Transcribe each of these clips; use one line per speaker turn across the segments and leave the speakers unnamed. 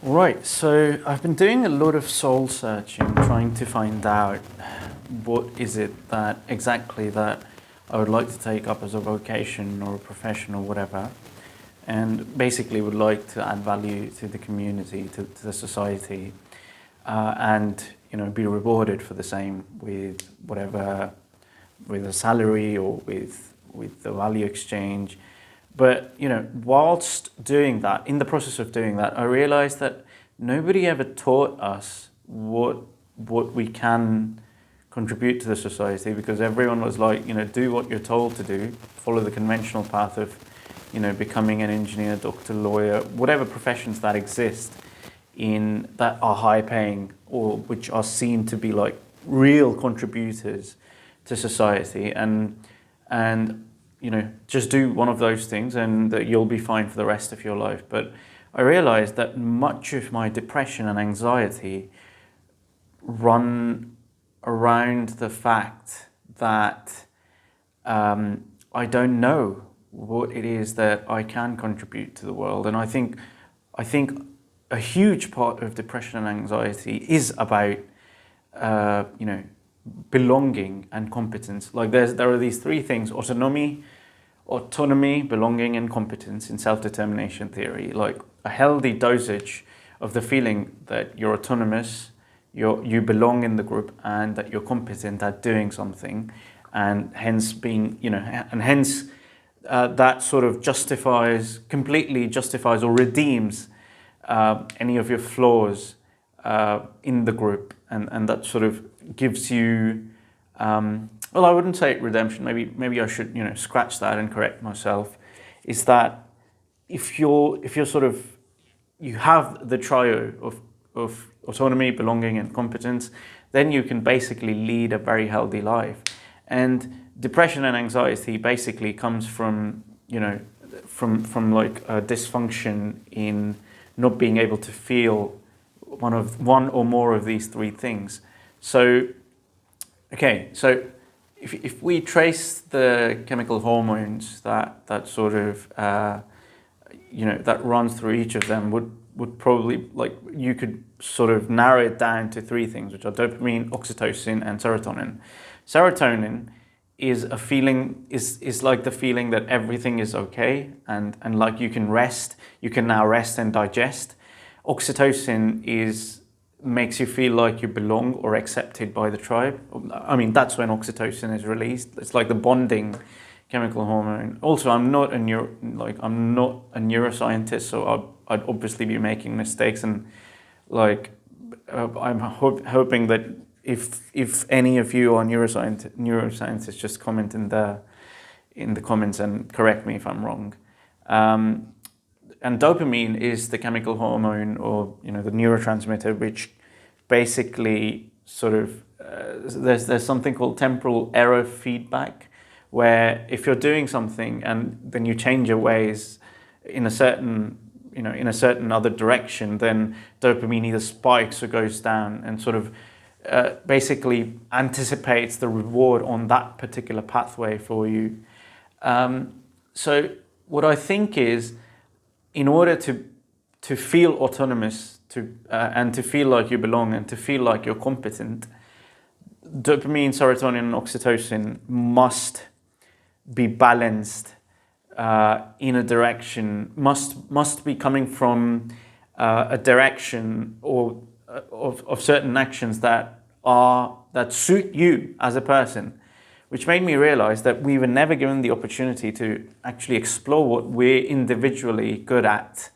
Right, so I've been doing a lot of soul searching, trying to find out what is it that exactly that I would like to take up as a vocation or a profession or whatever, and basically would like to add value to the community, to the society, and be rewarded for the same with whatever, with a salary or with the value exchange. But whilst doing that, in the process of doing that, I realized that nobody ever taught us what we can contribute to the society, because everyone was like, do what you're told to do, follow the conventional path of, becoming an engineer, doctor, lawyer, whatever professions that exist in that are high paying or which are seen to be like real contributors to society, and just do one of those things and that you'll be fine for the rest of your life. But I realized that much of my depression and anxiety run around the fact that I don't know what it is that I can contribute to the world. And I think a huge part of depression and anxiety is about belonging and competence. Like there are these three things: autonomy, belonging, and competence in self-determination theory. Like a healthy dosage of the feeling that you're autonomous, you belong in the group, and that you're competent at doing something, and hence that sort of completely justifies or redeems any of your flaws in the group, and that sort of gives you, well, I wouldn't say redemption. Maybe I should scratch that and correct myself. Is that if you have the trio of autonomy, belonging, and competence, then you can basically lead a very healthy life. And depression and anxiety basically comes from like a dysfunction in not being able to feel one or more of these three things. So if we trace the chemical hormones that sort of that runs through each of them, would probably, like, you could sort of narrow it down to three things, which are dopamine, oxytocin, and serotonin. Serotonin is a feeling, is like the feeling that everything is okay, and like you can now rest and digest. Oxytocin makes you feel like you belong or accepted by the tribe. I mean, that's when oxytocin is released. It's like the bonding chemical hormone. Also, I'm not a neuroscientist, so I'd obviously be making mistakes, and I'm hoping that if any of you are neuroscientists, just comment in the comments and correct me if I'm wrong. And dopamine is the chemical hormone, or the neurotransmitter, which basically sort of there's something called temporal error feedback, where if you're doing something and then you change your ways in a certain other direction, then dopamine either spikes or goes down, and sort of basically anticipates the reward on that particular pathway for you. So what I think is, in order to feel autonomous, and to feel like you belong, and to feel like you're competent, dopamine, serotonin, and oxytocin must be balanced in a direction, must be coming from a direction or of certain actions that suit you as a person, which made me realize that we were never given the opportunity to actually explore what we're individually good at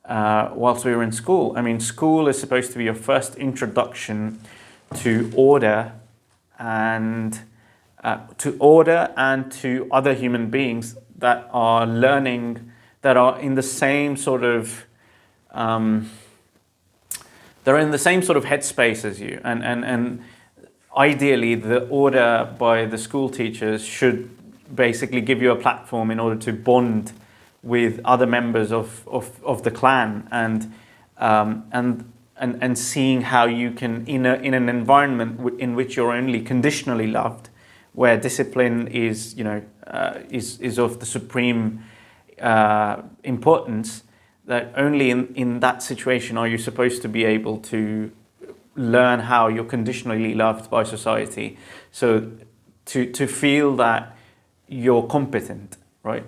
whilst we were in school. I mean, school is supposed to be your first introduction to order and to other human beings that are learning, that are in the same sort of they're in the same sort of headspace as you, and ideally the order by the school teachers should basically give you a platform in order to bond with other members of the clan, and seeing how you can, in an environment in which you're only conditionally loved, where discipline is of the supreme importance, that only in that situation are you supposed to be able to learn how you're conditionally loved by society. So to feel that you're competent, right?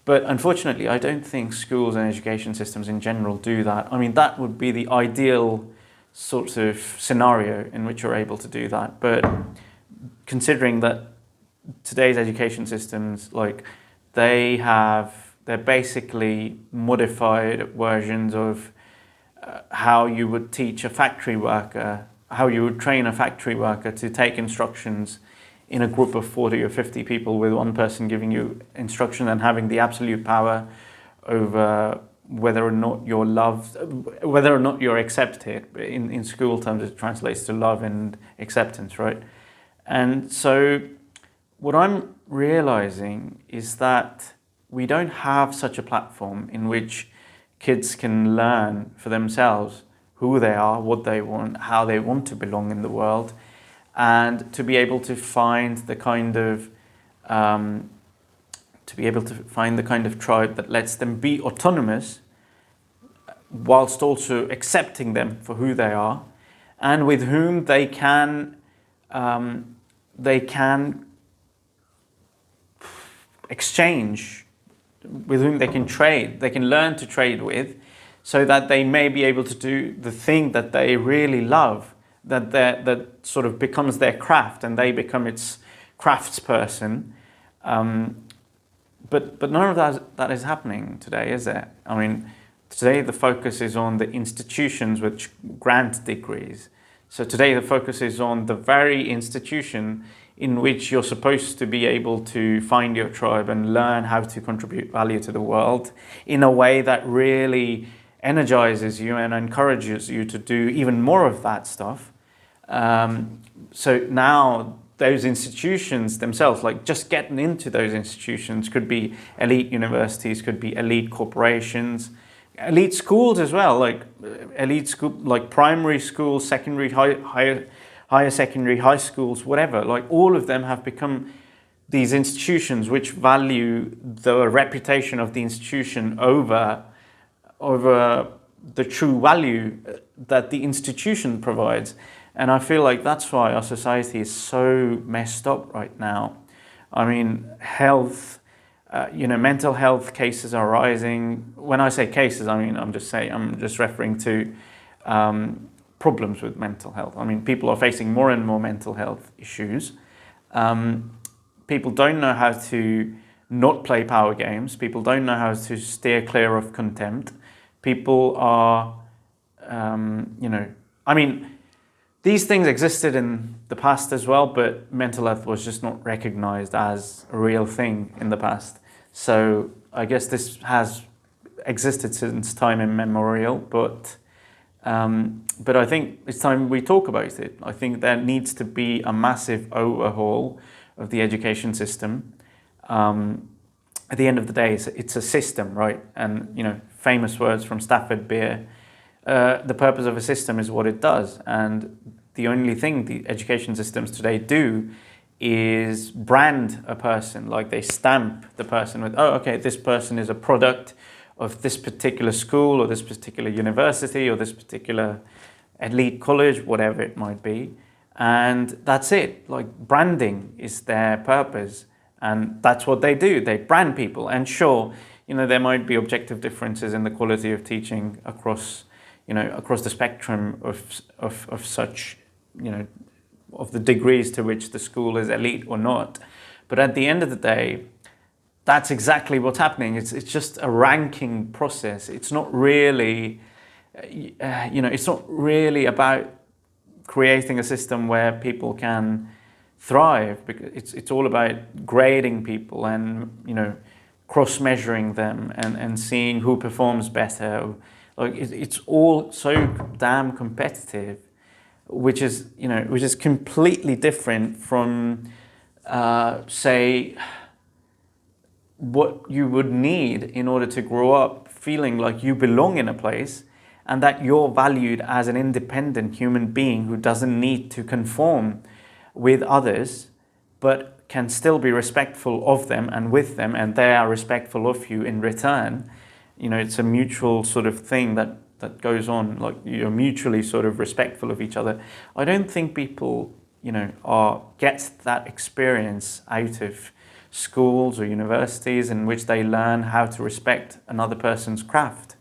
But unfortunately, I don't think schools and education systems in general do that. I mean, that would be the ideal sort of scenario in which you're able to do that. But considering that today's education systems, like, they're basically modified versions of how you would teach a factory worker, how you would train a factory worker to take instructions in a group of 40 or 50 people, with one person giving you instruction and having the absolute power over whether or not you're loved, whether or not you're accepted. In school terms, it translates to love and acceptance, right? And so what I'm realizing is that we don't have such a platform in which kids can learn for themselves who they are, what they want, how they want to belong in the world, and to be able to find the kind of tribe that lets them be autonomous whilst also accepting them for who they are, and with whom they can exchange, with whom they can trade, they can learn to trade with, so that they may be able to do the thing that they really love, that sort of becomes their craft, and they become its craftsperson. But none of that is happening today, is it? I mean, today the focus is on the institutions which grant degrees. So today the focus is on the very institution in which you're supposed to be able to find your tribe and learn how to contribute value to the world in a way that really energizes you and encourages you to do even more of that stuff. So now those institutions themselves, like just getting into those institutions, could be elite universities, could be elite corporations, elite schools as well, like elite school, like primary schools, secondary, higher secondary, high schools, whatever. Like all of them have become these institutions which value the reputation of the institution over the true value that the institution provides. And I feel like that's why our society is so messed up right now. I mean, health, mental health cases are rising. When I say cases, I mean, I'm just referring to problems with mental health. I mean, people are facing more and more mental health issues. People don't know how to not play power games. People don't know how to steer clear of contempt. People are, I mean, these things existed in the past as well, but mental health was just not recognized as a real thing in the past. So I guess this has existed since time immemorial, but I think it's time we talk about it. I think there needs to be a massive overhaul of the education system. At the end of the day, it's a system, right? And, famous words from Stafford Beer, the purpose of a system is what it does. And the only thing the education systems today do is brand a person, like they stamp the person with, oh, okay, this person is a product of this particular school or this particular university or this particular elite college, whatever it might be. And that's it. Like, branding is their purpose. And that's what they do. They brand people. And sure, there might be objective differences in the quality of teaching across the spectrum of such, of the degrees to which the school is elite or not. But at the end of the day, that's exactly what's happening. It's just a ranking process. It's not really, it's not really about creating a system where people can thrive, because it's all about grading people and, cross-measuring them and seeing who performs better. Like, it's all so damn competitive, which is completely different from, say, what you would need in order to grow up feeling like you belong in a place and that you're valued as an independent human being who doesn't need to conform with others, but can still be respectful of them and with them, and they are respectful of you in return. it's a mutual sort of thing that goes on, like you're mutually sort of respectful of each other. I don't think people, get that experience out of schools or universities in which they learn how to respect another person's craft,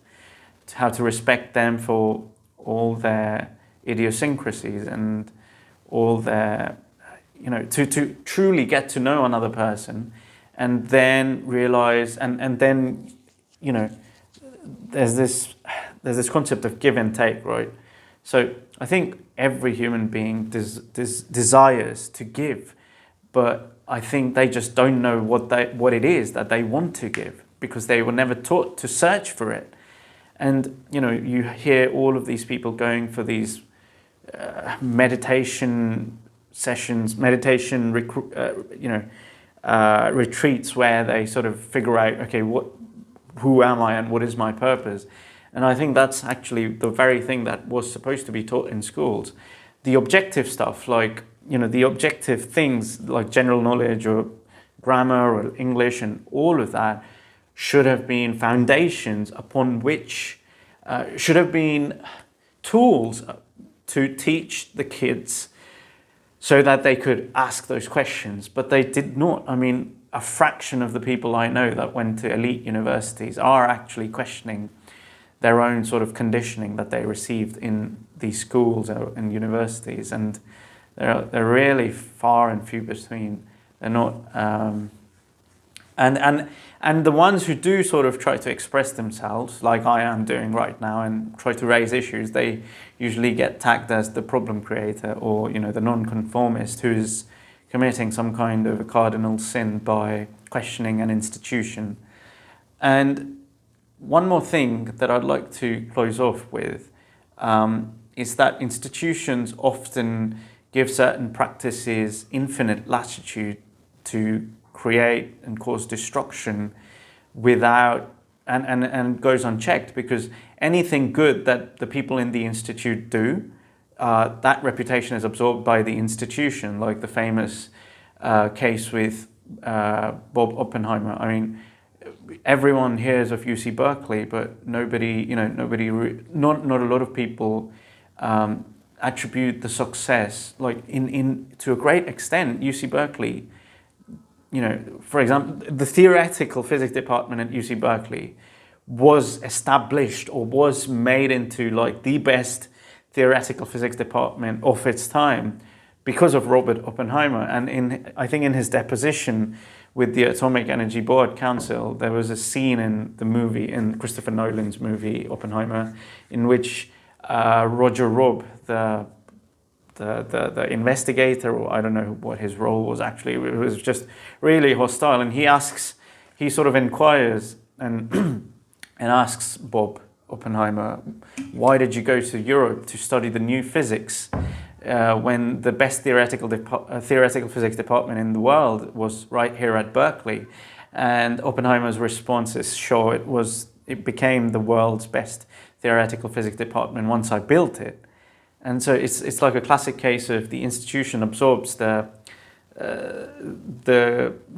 how to respect them for all their idiosyncrasies and all their, to truly get to know another person, and then realize, and then, there's this concept of give and take, right? So I think every human being desires to give, but I think they just don't know what it is that they want to give, because they were never taught to search for it. And you hear all of these people going for these meditation sessions, retreats where they sort of figure out, okay, who am I and what is my purpose? And I think that's actually the very thing that was supposed to be taught in schools. The objective stuff, like, the objective things like general knowledge or grammar or English and all of that should have been foundations upon which, should have been tools to teach the kids so that they could ask those questions, but they did not. I mean, a fraction of the people I know that went to elite universities are actually questioning their own sort of conditioning that they received in these schools and universities, and they're really far and few between. They're not, and the ones who do sort of try to express themselves, like I am doing right now, and try to raise issues, they usually get tagged as the problem creator, or the non-conformist who's committing some kind of a cardinal sin by questioning an institution. And one more thing that I'd like to close off with is that institutions often give certain practices infinite latitude to create and cause destruction without, and goes unchecked, because anything good that the people in the institute do, that reputation is absorbed by the institution, like the famous case with Bob Oppenheimer. I mean, everyone hears of UC Berkeley, but not a lot of people attribute the success, like in to a great extent. UC Berkeley, for example, the theoretical physics department at UC Berkeley was established or was made into like the best theoretical physics department of its time because of Robert Oppenheimer. And I think in his deposition with the Atomic Energy Board Council, there was a scene in the movie, in Christopher Nolan's movie Oppenheimer, in which Roger Robb, the investigator, or I don't know what his role was actually, it was just really hostile, and he sort of inquires and and asks Bob Oppenheimer, why did you go to Europe to study the new physics when the best theoretical physics department in the world was right here at Berkeley? And Oppenheimer's response is, sure, it became the world's best theoretical physics department once I built it. And so it's like a classic case of the institution absorbs the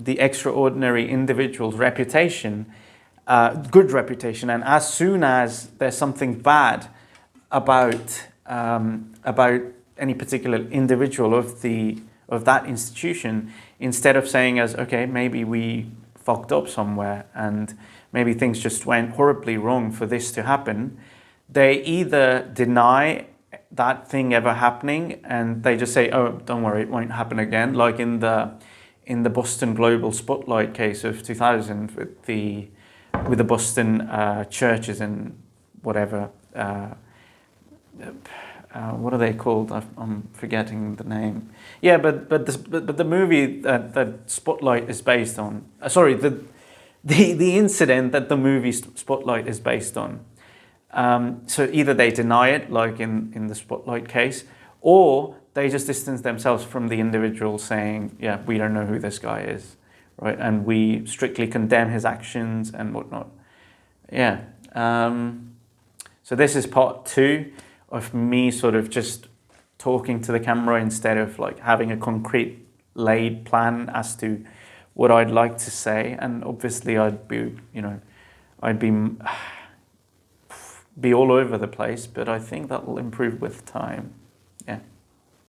extraordinary individual's reputation, good reputation, and as soon as there's something bad about any particular individual of that institution, instead of saying as, okay, maybe we fucked up somewhere and maybe things just went horribly wrong for this to happen, they either deny that thing ever happening and they just say, oh, don't worry, it won't happen again, like in the Boston Global Spotlight case of 2000 with the Boston churches and whatever, what are they called? I'm forgetting the name. Yeah, but the movie that Spotlight is based on, the incident that the movie Spotlight is based on. So either they deny it, like in the Spotlight case, or they just distance themselves from the individual, saying, yeah, we don't know who this guy is, right? And we strictly condemn his actions and whatnot. Yeah. So this is part 2 of me sort of just talking to the camera instead of like having a concrete laid plan as to what I'd like to say. And obviously I'd be, I'd be all over the place, but I think that will improve with time. Yeah.